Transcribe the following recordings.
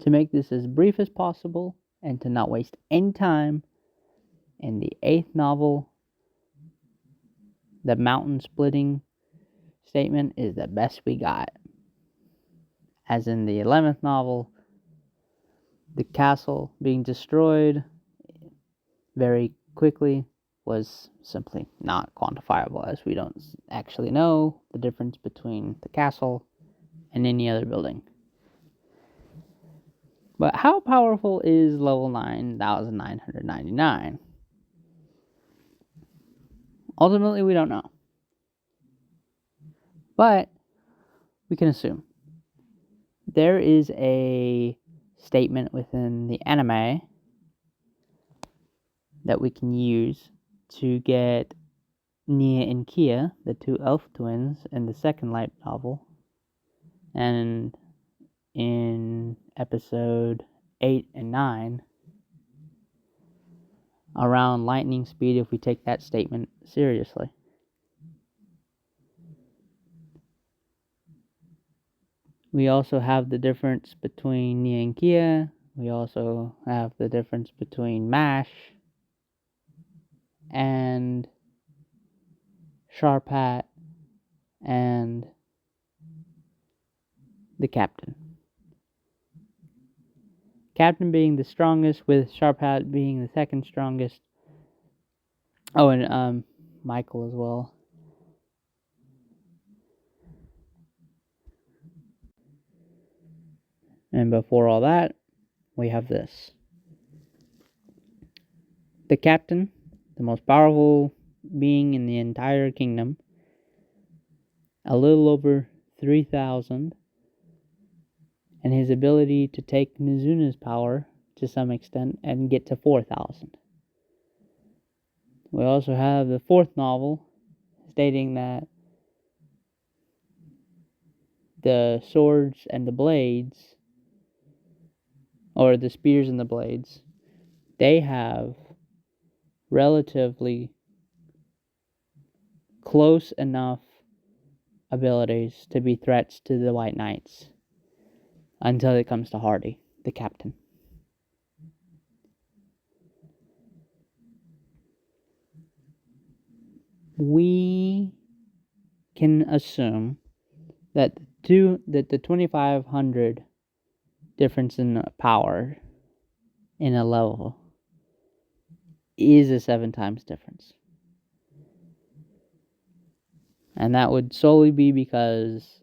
To make this as brief as possible and to not waste any time, in the 8th novel, the mountain splitting statement is the best we got. As in the 11th novel, the castle being destroyed very quickly was simply not quantifiable, as we don't actually know the difference between the castle and any other building. But how powerful is level 9,999? Ultimately, we don't know. But we can assume. There is a statement within the anime that we can use to get Nia and Kia, the two elf twins, in the second light novel. And in episode 8 and 9, around lightning speed if we take that statement seriously. We also have the difference between Nia and Kia. We also have the difference between MASH and Sharpat and the captain. Captain being the strongest, with Sharpat being the second strongest. Oh, and Michael as well. And before all that, we have this. The captain, the most powerful being in the entire kingdom, a little over 3,000, and his ability to take Nizuna's power to some extent and get to 4,000. We also have the 4th novel stating that the swords and the blades, or the spears and the blades, they have relatively close enough abilities to be threats to the White Knights until it comes to Hardy, the captain. We can assume that the 2,500 difference in power in a level is a 7 times difference. And that would solely be because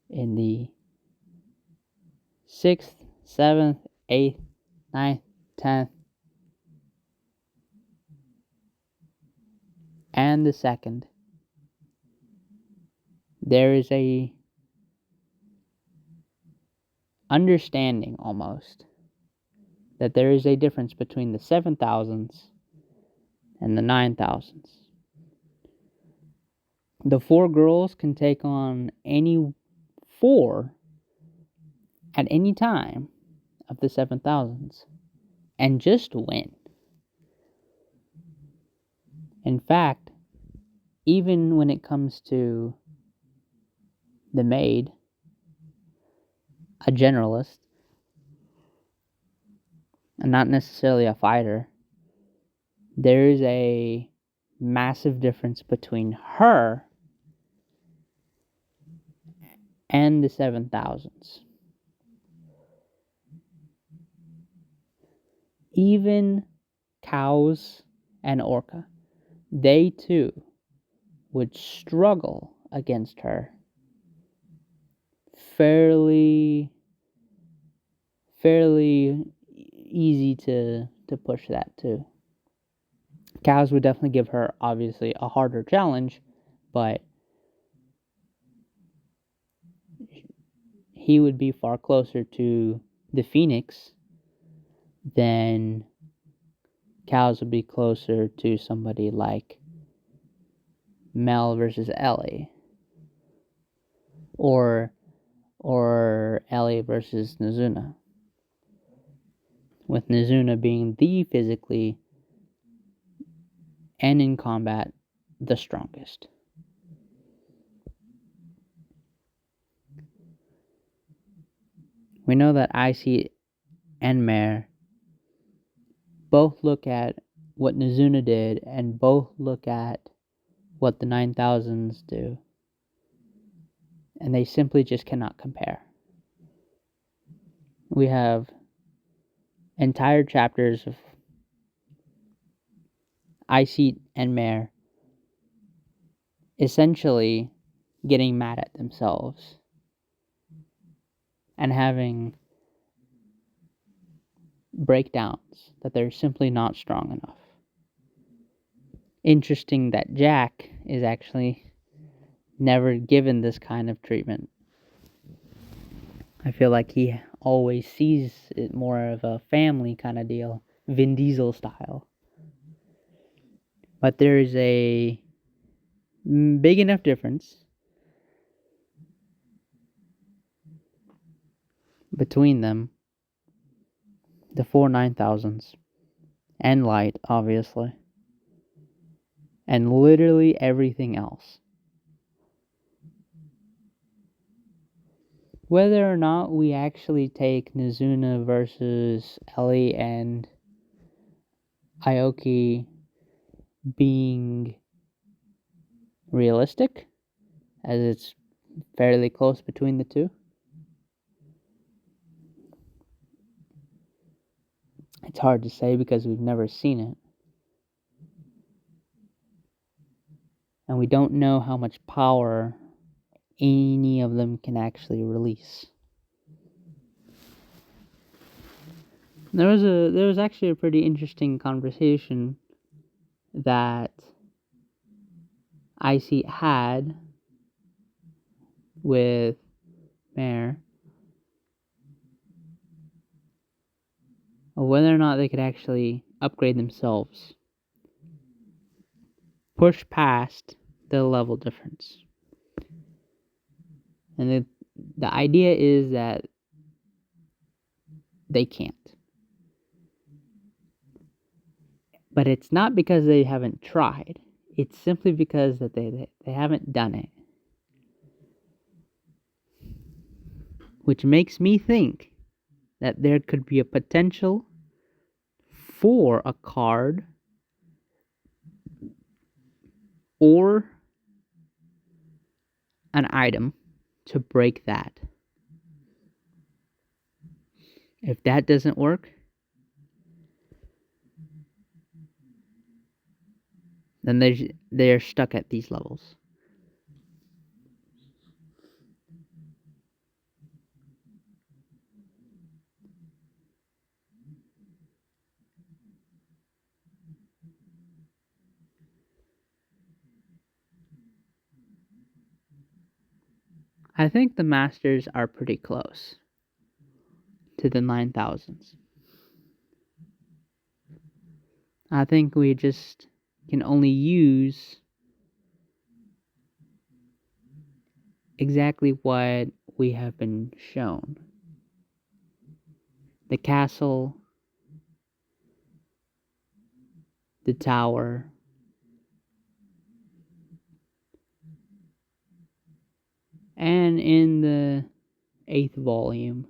in the 6th, 7th, 8th, 9th, 10th, and the 2nd, there is a understanding almost that there is a difference between the 7,000s and the 9,000s. The 4 girls can take on any 4 at any time of the 7,000s and just win. In fact, even when it comes to the maid, a generalist, and not necessarily a fighter, there is a massive difference between her and the 7,000s. Even cows and Orca, they too would struggle against her fairly easy to push that too. Cows would definitely give her obviously a harder challenge, but he would be far closer to the Phoenix than cows would be closer to somebody like Mel versus Ellie, or Ellie versus Nizuna, with Nizuna being the physically and in combat the strongest. We know that Icy and Mare both look at what Nizuna did and both look at what the 9000s do. And they simply just cannot compare. We have entire chapters of Icy and Mare essentially getting mad at themselves and having breakdowns that they're simply not strong enough. Interesting that Jack is actually never given this kind of treatment. I feel like he always sees it more of a family kind of deal, Vin Diesel style. But there is a big enough difference between them, the four 9000s, and Light, obviously, and literally everything else. Whether or not we actually take Nizuna versus Ellie and Aoki being realistic, as it's fairly close between the two, it's hard to say because we've never seen it. And we don't know how much power any of them can actually release. There was actually a pretty interesting conversation that Icy had with Mare of whether or not they could actually upgrade themselves, push past the level difference. And the idea is that they can't. But it's not because they haven't tried. It's simply because that they haven't done it. Which makes me think that there could be a potential for a card or an item to break that. If that doesn't work, then they're stuck at these levels. I think the Masters are pretty close to the 9000s. I think we just can only use exactly what we have been shown. The castle, the tower, and in the 8th volume,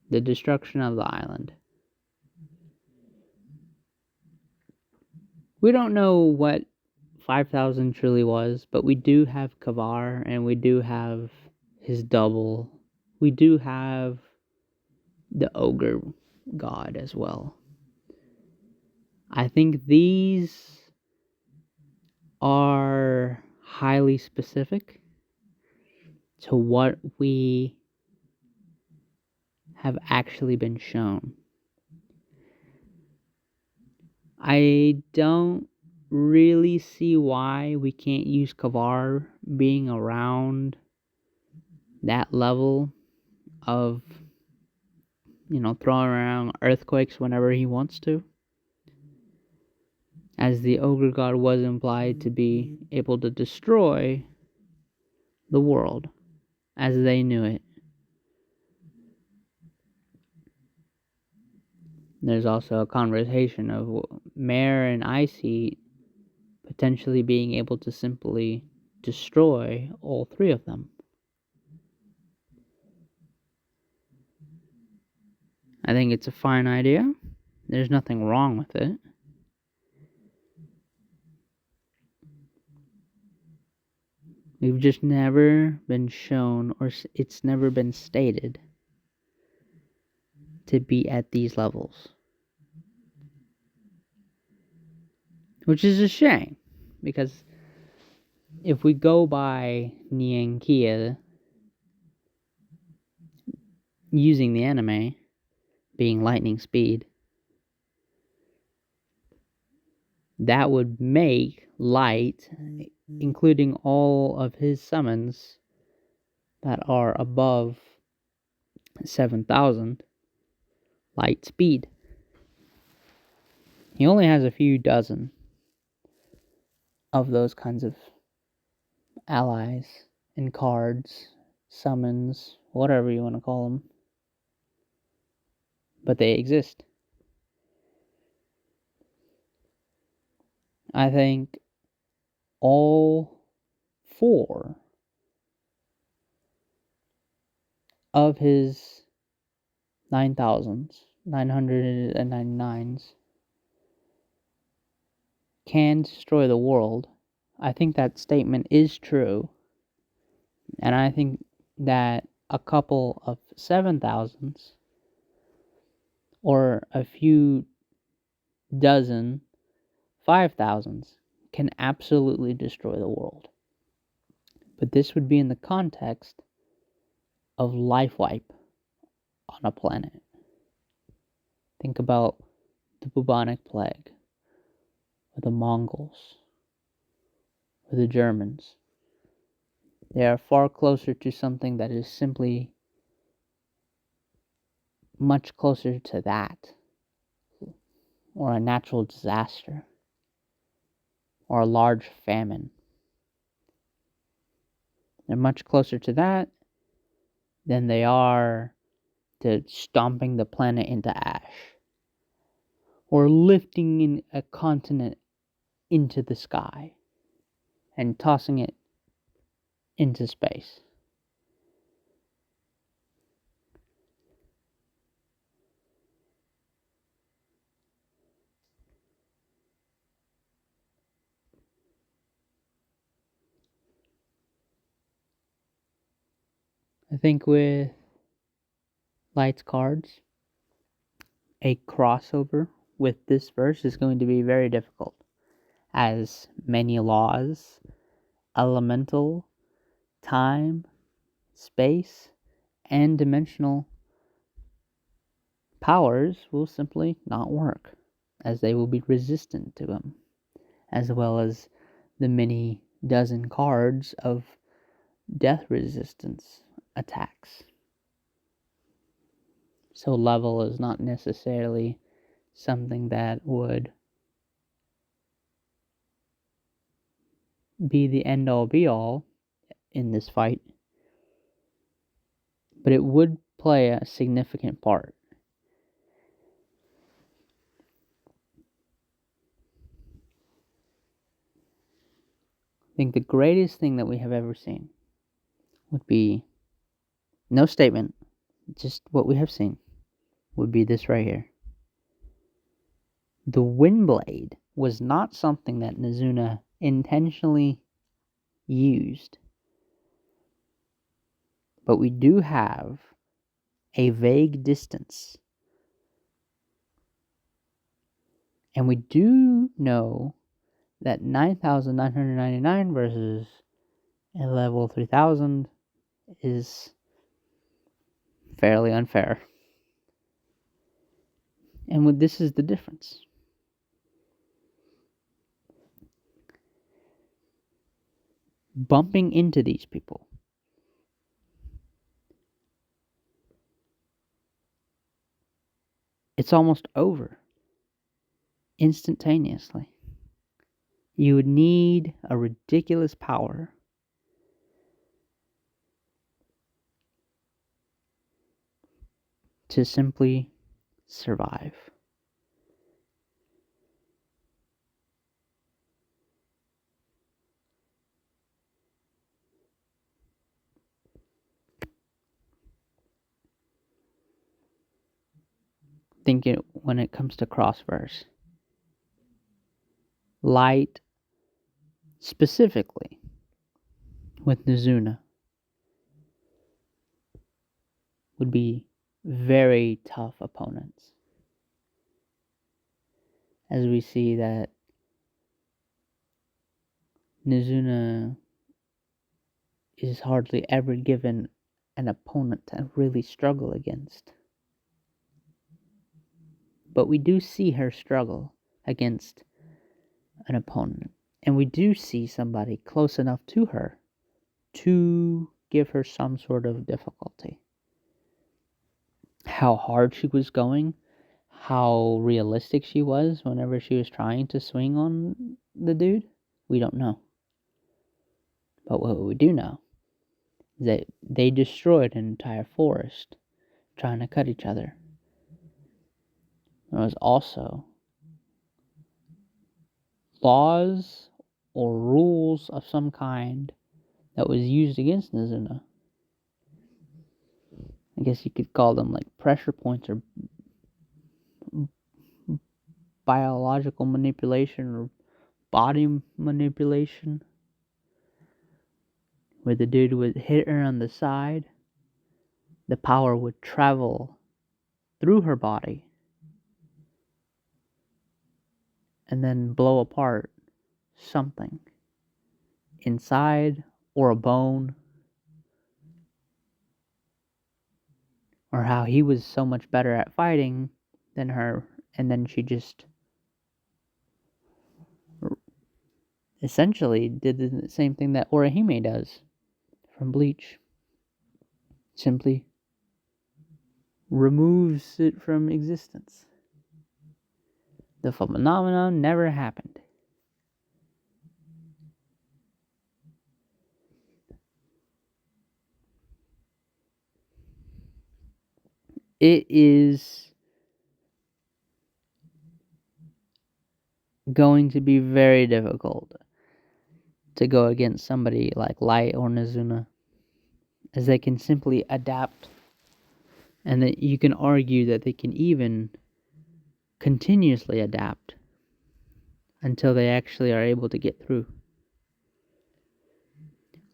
the destruction of the island. We don't know what 5000 truly was, but we do have Kavar, and we do have his double. We do have the ogre god as well. I think these are highly specific to what we have actually been shown. I don't really see why we can't use Kavar being around that level of, throwing around earthquakes whenever he wants to. As the ogre god was implied to be able to destroy the world as they knew it. There's also a conversation of Mare and Icy potentially being able to simply destroy all three of them. I think it's a fine idea. There's nothing wrong with it. We've just never been shown, or it's never been stated, to be at these levels. Which is a shame, because if we go by Niankia using the anime being lightning speed, that would make Light, including all of his summons that are above 7,000, light speed. He only has a few dozen of those kinds of allies and cards, summons, whatever you want to call them. But they exist. I think all 4 of his 9,000s, 999s, can destroy the world. I think that statement is true. And I think that a couple of 7,000s or a few dozen 5,000s can absolutely destroy the world. But this would be in the context of life wipe on a planet. Think about the bubonic plague, or the Mongols, or the Germans. They are far closer to something that is simply much closer to that, or a natural disaster, or a large famine. They're much closer to that than they are to stomping the planet into ash, or lifting a continent into the sky and tossing it into space. I think with Light's cards, a crossover with this verse is going to be very difficult, as many laws, elemental, time, space, and dimensional powers will simply not work, as they will be resistant to him, as well as the many dozen cards of death resistance attacks. So level is not necessarily something that would be the end all be all in this fight, but it would play a significant part. I think the greatest thing that we have ever seen would be, no statement, just what we have seen, would be this right here. The Windblade was not something that Nizuna intentionally used, but we do have a vague distance. And we do know that 9,999 versus a level 3,000 is fairly unfair. And this is the difference. Bumping into these people, it's almost over instantaneously. You would need a ridiculous power to simply survive. thinking when it comes to cross-verse. Light, specifically, with Nizuna, would be very tough opponents. As we see that Nizuna is hardly ever given an opponent to really struggle against. But we do see her struggle against an opponent. And we do see somebody close enough to her to give her some sort of difficulty. How hard she was going, how realistic she was whenever she was trying to swing on the dude, we don't know. But what we do know is that they destroyed an entire forest trying to cut each other. There was also laws or rules of some kind that was used against Nizuna. I guess you could call them like pressure points or biological manipulation or body manipulation, where the dude would hit her on the side, the power would travel through her body and then blow apart something inside or a bone, or how he was so much better at fighting than her, and then she just essentially did the same thing that Orihime does from Bleach. Simply removes it from existence. The phenomenon never happened. It is going to be very difficult to go against somebody like Light or Nizuna, as they can simply adapt, and that you can argue that they can even continuously adapt until they actually are able to get through.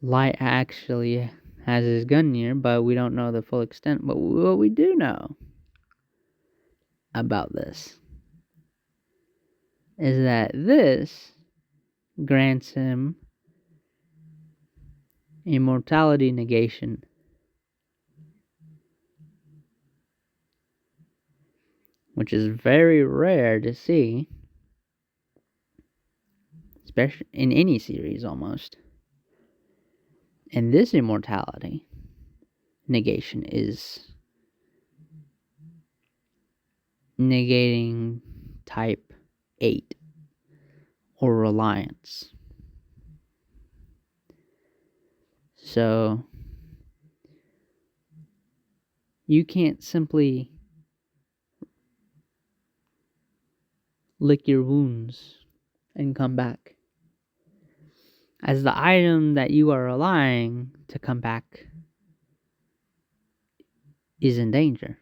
Light actually has his gun near, but we don't know the full extent. But what we do know about this is that this grants him immortality negation, which is very rare to see, especially in any series almost. And this immortality negation is negating type 8 or reliance. So you can't simply lick your wounds and come back, as the item that you are relying to come back is in danger.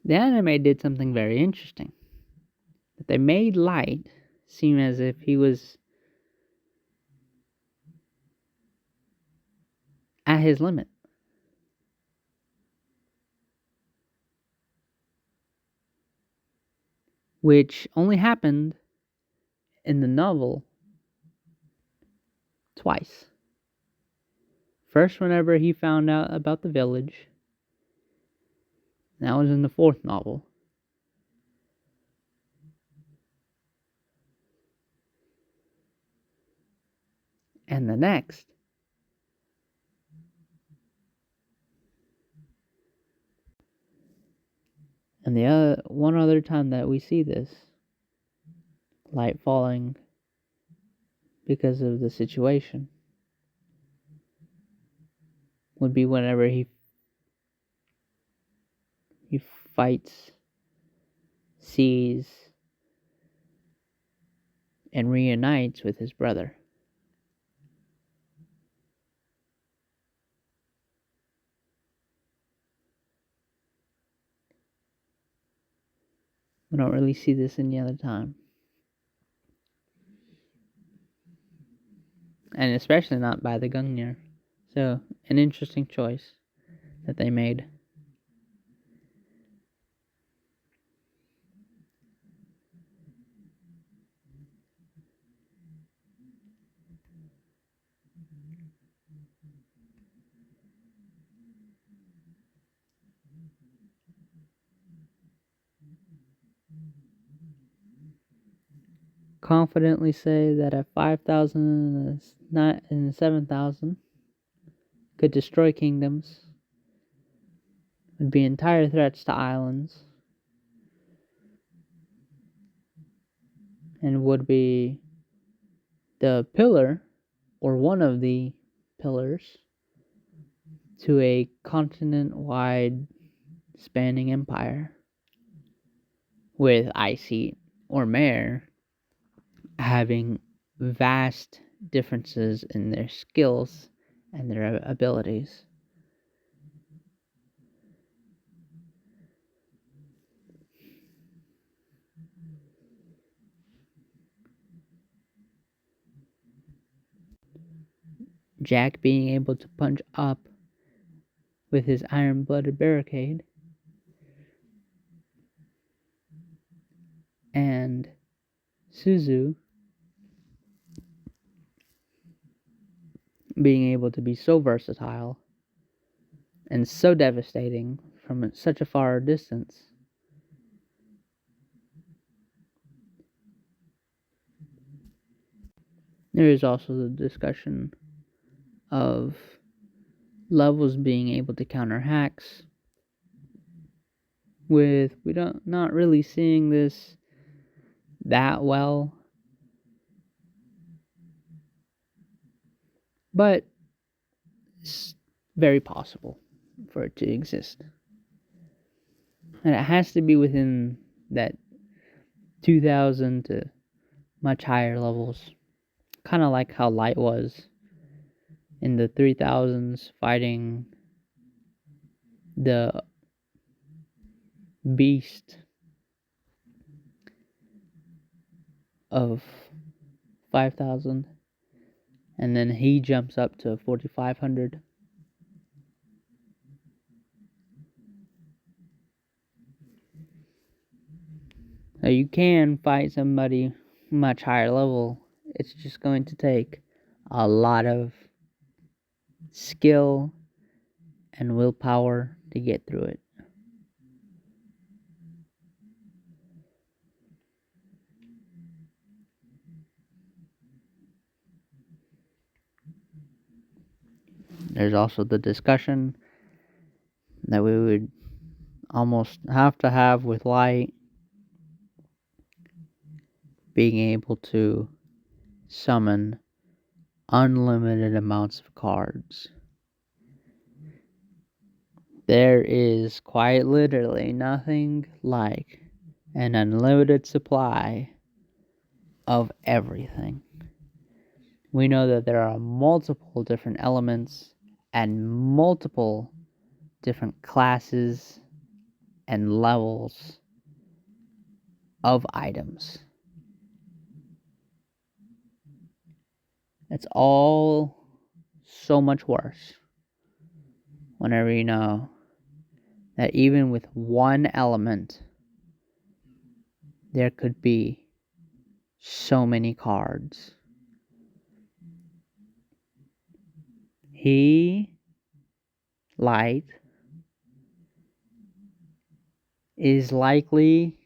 The anime did something very interesting. That they made Light seem as if he was at his limit. Which only happened in the novel twice. First, whenever he found out about the village. That was in the fourth novel. And the next, and the one other time that we see this Light falling because of the situation, would be whenever he fights, sees, and reunites with his brother. We don't really see this any other time. And especially not by the Gungnir. So, an interesting choice that they made. Confidently say that a 5,000 and a 7,000 could destroy kingdoms, would be entire threats to islands, and would be the pillar, or one of the pillars, to a continent-wide spanning empire, with Icy or Mare having vast differences in their skills and their abilities. Jack being able to punch up with his iron-blooded barricade, and Suzu being able to be so versatile and so devastating from such a far distance. There is also the discussion of levels being able to counter hacks, with we don't not really seeing this that well, but it's very possible for it to exist. And it has to be within that 2,000 to much higher levels. Kind of like how Light was in the 3,000s fighting the beast of 5,000. And then he jumps up to 4,500. So you can fight somebody much higher level. It's just going to take a lot of skill and willpower to get through it. There's also the discussion that we would almost have to have with Light being able to summon unlimited amounts of cards. There is quite literally nothing like an unlimited supply of everything. We know that there are multiple different elements and multiple different classes and levels of items. It's all so much worse whenever you know that even with one element, there could be so many cards. Light, is likely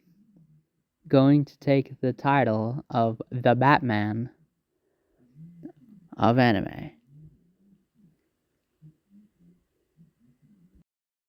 going to take the title of the Batman of anime.